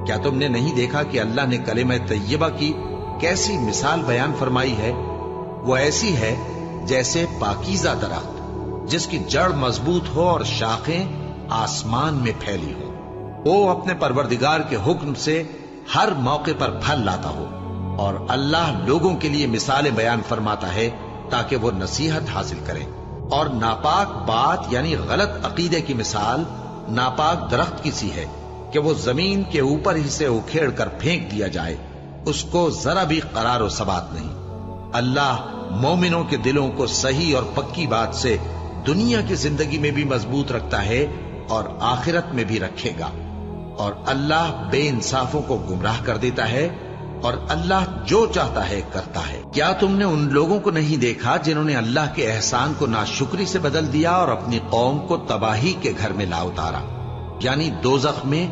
کیا تم نے نہیں دیکھا کہ اللہ نے کلمہ طیبہ کی کیسی مثال بیان فرمائی ہے؟ وہ ایسی ہے جیسے پاکیزہ درخت جس کی جڑ مضبوط ہو اور شاخیں آسمان میں پھیلی ہو. وہ اپنے پروردگار کے حکم سے ہر موقع پر پھل لاتا ہو. اور اللہ لوگوں کے لیے مثالیں بیان فرماتا ہے تاکہ وہ نصیحت حاصل کریں. اور ناپاک بات یعنی غلط عقیدے کی مثال ناپاک درخت کی سی ہے کہ وہ زمین کے اوپر ہی سے اکھیڑ کر پھینک دیا جائے، اس کو ذرا بھی قرار و ثبات نہیں. اللہ مومنوں کے دلوں کو صحیح اور پکی بات سے دنیا کی زندگی میں بھی مضبوط رکھتا ہے اور آخرت میں بھی رکھے گا. اور اللہ بے انصافوں کو گمراہ کر دیتا ہے اور اللہ جو چاہتا ہے کرتا ہے. کیا تم نے ان لوگوں کو نہیں دیکھا جنہوں نے اللہ کے احسان کو ناشکری سے بدل دیا اور اپنی قوم کو تباہی کے گھر میں لا اتارا، یعنی دوزخ میں